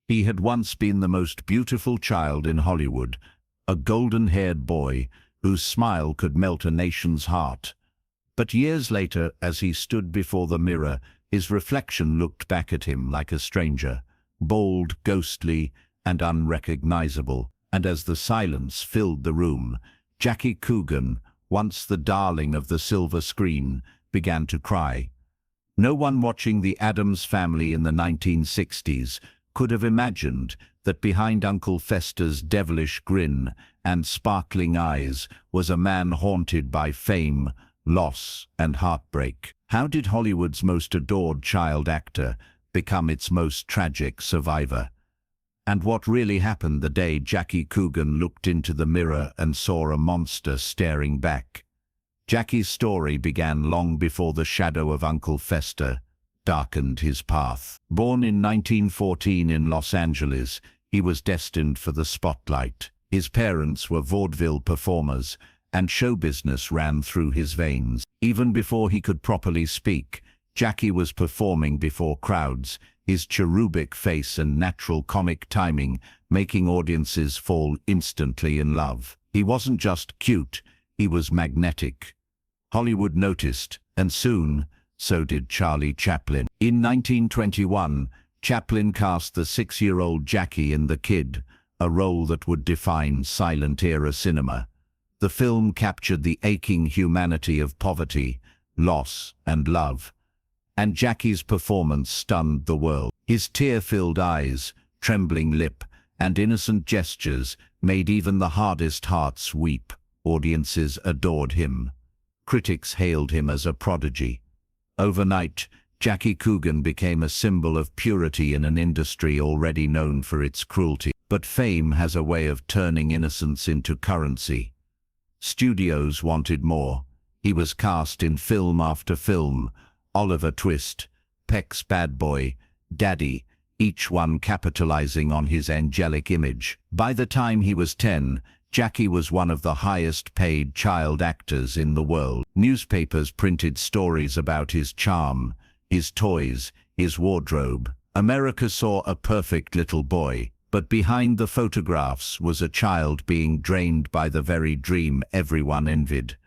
He had once been the most beautiful child in Hollywood, a golden-haired boy whose smile could melt a nation's heart. But years later, as he stood before the mirror, his reflection looked back at him like a stranger, bold, ghostly, and unrecognizable. And as the silence filled the room, Jackie Coogan, once the darling of the silver screen, began to cry. No one watching The Addams Family in the 1960s could have imagined that behind Uncle Fester's devilish grin and sparkling eyes was a man haunted by fame, loss, and heartbreak. How did Hollywood's most adored child actor become its most tragic survivor? And what really happened the day Jackie Coogan looked into the mirror and saw a monster staring back? Jackie's story began long before the shadow of Uncle Fester darkened his path. Born in 1914 in Los Angeles, he was destined for the spotlight. His parents were vaudeville performers, and show business ran through his veins. Even before he could properly speak, Jackie was performing before crowds, his cherubic face and natural comic timing making audiences fall instantly in love. He wasn't just cute, he was magnetic. Hollywood noticed, and soon, so did Charlie Chaplin. In 1921, Chaplin cast the 6-year-old Jackie in The Kid, a role that would define silent-era cinema. The film captured the aching humanity of poverty, loss, and love. And Jackie's performance stunned the world. His tear-filled eyes, trembling lip, and innocent gestures made even the hardest hearts weep. Audiences adored him. Critics hailed him as a prodigy. Overnight, Jackie Coogan became a symbol of purity in an industry already known for its cruelty. But fame has a way of turning innocence into currency. Studios wanted more. He was cast in film after film, Oliver Twist, Peck's Bad Boy, Daddy, each one capitalizing on his angelic image. By the time he was 10, Jackie was one of the highest-paid child actors in the world. Newspapers printed stories about his charm, his toys, his wardrobe. America saw a perfect little boy, but behind the photographs was a child being drained by the very dream everyone envied.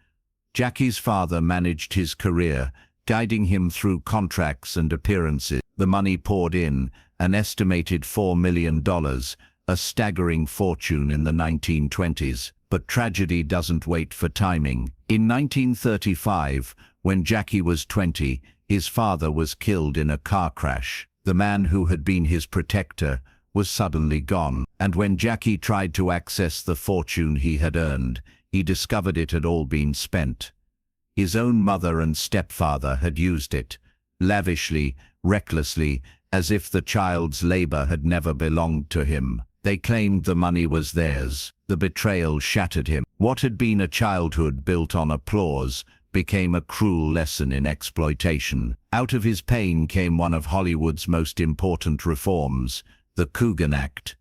Jackie's father managed his career, guiding him through contracts and appearances. The money poured in, an estimated $4 million, a staggering fortune in the 1920s. But tragedy doesn't wait for timing. In 1935, when Jackie was 20, his father was killed in a car crash. The man who had been his protector was suddenly gone, and when Jackie tried to access the fortune he had earned, he discovered it had all been spent. His own mother and stepfather had used it, lavishly, recklessly, as if the child's labor had never belonged to him. They claimed the money was theirs. The betrayal shattered him. What had been a childhood built on applause became a cruel lesson in exploitation. Out of his pain came one of Hollywood's most important reforms, the Coogan Act.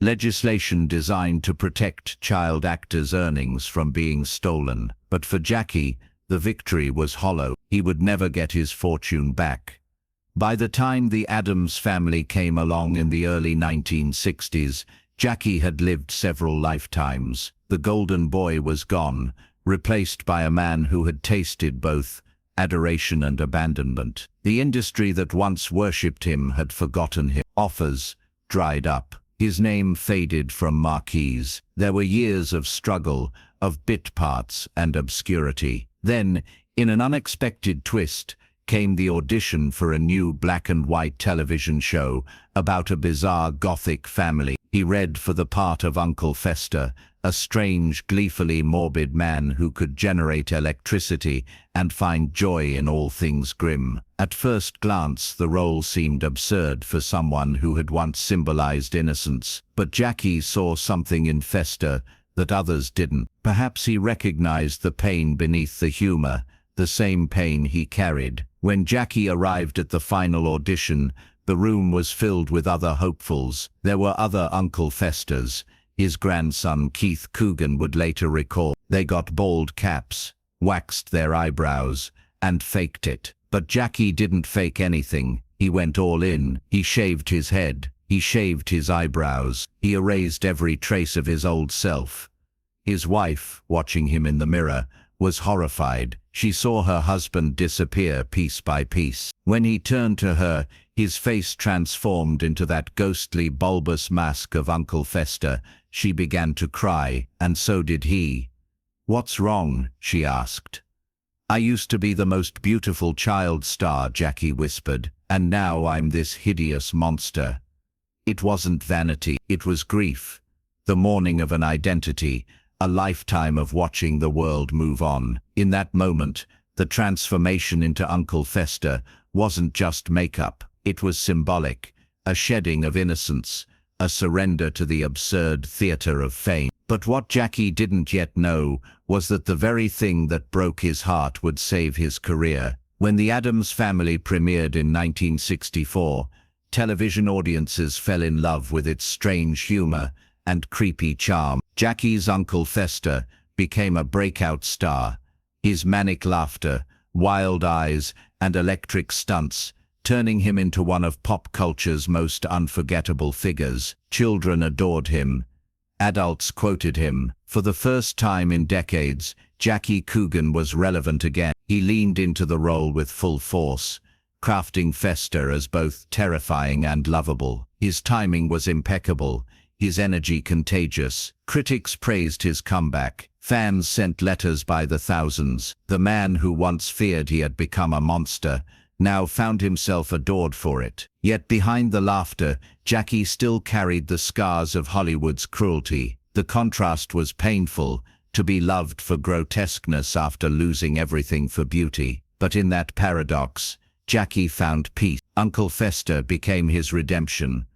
Legislation designed to protect child actors' earnings from being stolen. But for Jackie, the victory was hollow. He would never get his fortune back. By the time The Addams Family came along in the early 1960s, Jackie had lived several lifetimes. The golden boy was gone, replaced by a man who had tasted both adoration and abandonment. The industry that once worshipped him had forgotten him. Offers dried up. His name faded from marquees. There were years of struggle, of bit parts and obscurity. Then, in an unexpected twist, came the audition for a new black-and-white television show about a bizarre Gothic family. He read for the part of Uncle Fester, a strange, gleefully morbid man who could generate electricity and find joy in all things grim. At first glance, the role seemed absurd for someone who had once symbolized innocence, but Jackie saw something in Fester that others didn't. Perhaps he recognized the pain beneath the humor, the same pain he carried. When Jackie arrived at the final audition, the room was filled with other hopefuls. There were other Uncle Festers. His grandson Keith Coogan would later recall. They got bald caps, waxed their eyebrows, and faked it. But Jackie didn't fake anything. He went all in. He shaved his head. He shaved his eyebrows. He erased every trace of his old self. His wife, watching him in the mirror, was horrified. She saw her husband disappear piece by piece. When he turned to her, his face transformed into that ghostly, bulbous mask of Uncle Fester. She began to cry, and so did he. "What's wrong?" she asked. "I used to be the most beautiful child star," Jackie whispered, "and now I'm this hideous monster." It wasn't vanity, it was grief. The mourning of an identity, a lifetime of watching the world move on. In that moment, the transformation into Uncle Fester wasn't just makeup, it was symbolic, a shedding of innocence, a surrender to the absurd theater of fame. But what Jackie didn't yet know was that the very thing that broke his heart would save his career. When The Addams Family premiered in 1964, television audiences fell in love with its strange humor and creepy charm. Jackie's Uncle Fester became a breakout star. His manic laughter, wild eyes, and electric stunts, turning him into one of pop culture's most unforgettable figures. Children adored him. Adults quoted him. For the first time in decades, Jackie Coogan was relevant again. He leaned into the role with full force, crafting Fester as both terrifying and lovable. His timing was impeccable, his energy contagious. Critics praised his comeback. Fans sent letters by the thousands. The man who once feared he had become a monster now found himself adored for it. Yet behind the laughter, Jackie still carried the scars of Hollywood's cruelty. The contrast was painful, to be loved for grotesqueness after losing everything for beauty. But in that paradox, Jackie found peace. Uncle Fester became his redemption,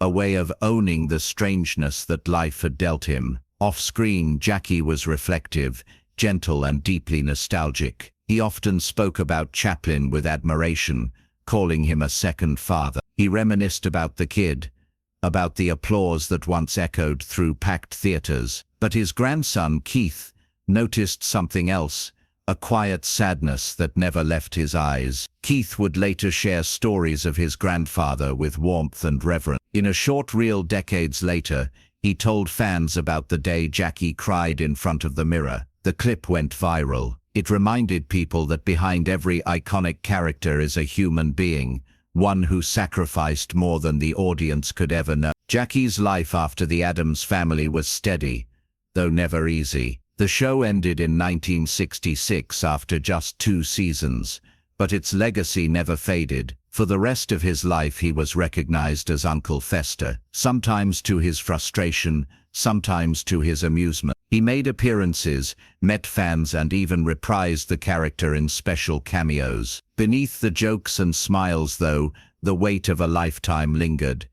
a way of owning the strangeness that life had dealt him. Off-screen, Jackie was reflective, gentle and deeply nostalgic. He often spoke about Chaplin with admiration, calling him a second father. He reminisced about the kid, about the applause that once echoed through packed theaters. But his grandson, Keith, noticed something else, a quiet sadness that never left his eyes. Keith would later share stories of his grandfather with warmth and reverence. In a short reel decades later, he told fans about the day Jackie cried in front of the mirror. The clip went viral. It reminded people that behind every iconic character is a human being, one who sacrificed more than the audience could ever know. Jackie's life after The Addams Family was steady, though never easy. The show ended in 1966 after just 2 seasons, but its legacy never faded. For the rest of his life he was recognized as Uncle Fester, sometimes to his frustration, sometimes to his amusement. He made appearances, met fans, and even reprised the character in special cameos. Beneath the jokes and smiles, though, the weight of a lifetime lingered.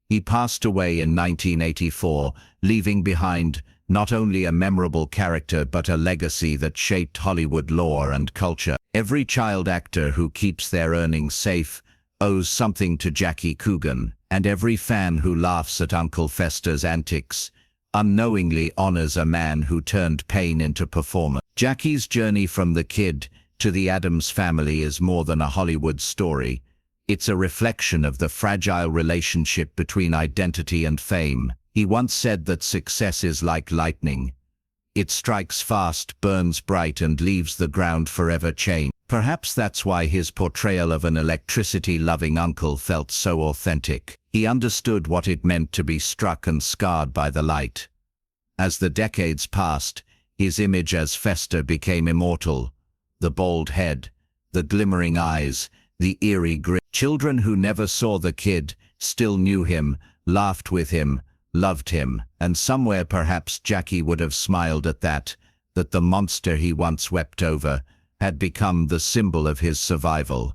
He passed away in 1984, leaving behind not only a memorable character but a legacy that shaped Hollywood lore and culture. Every child actor who keeps their earnings safe owes something to Jackie Coogan, and every fan who laughs at Uncle Fester's antics unknowingly honors a man who turned pain into performance. Jackie's journey from the kid to the Addams Family is more than a Hollywood story. It's a reflection of the fragile relationship between identity and fame. He once said that success is like lightning. It strikes fast, burns bright, and leaves the ground forever changed. Perhaps that's why his portrayal of an electricity-loving uncle felt so authentic. He understood what it meant to be struck and scarred by the light. As the decades passed, his image as Fester became immortal. The bald head, the glimmering eyes, the eerie grin. Children who never saw the kid still knew him, laughed with him, loved him, and somewhere perhaps Jackie would have smiled at that the monster he once wept over had become the symbol of his survival.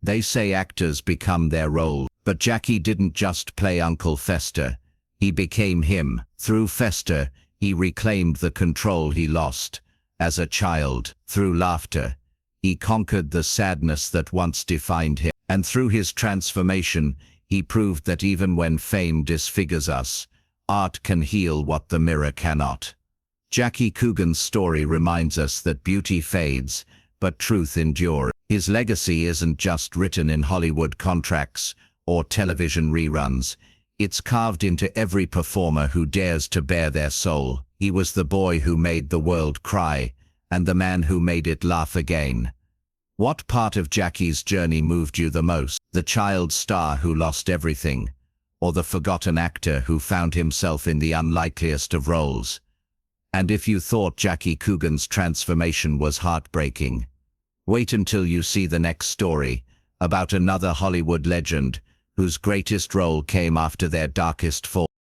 They say actors become their role, but Jackie didn't just play Uncle Fester. He became him. Through Fester, he reclaimed the control he lost. As a child, through laughter, he conquered the sadness that once defined him. And through his transformation, he proved that even when fame disfigures us, art can heal what the mirror cannot. Jackie Coogan's story reminds us that beauty fades, but truth endures. His legacy isn't just written in Hollywood contracts or television reruns. It's carved into every performer who dares to bare their soul. He was the boy who made the world cry, and the man who made it laugh again. What part of Jackie's journey moved you the most? The child star who lost everything, or the forgotten actor who found himself in the unlikeliest of roles? And if you thought Jackie Coogan's transformation was heartbreaking, wait until you see the next story about another Hollywood legend whose greatest role came after their darkest fall.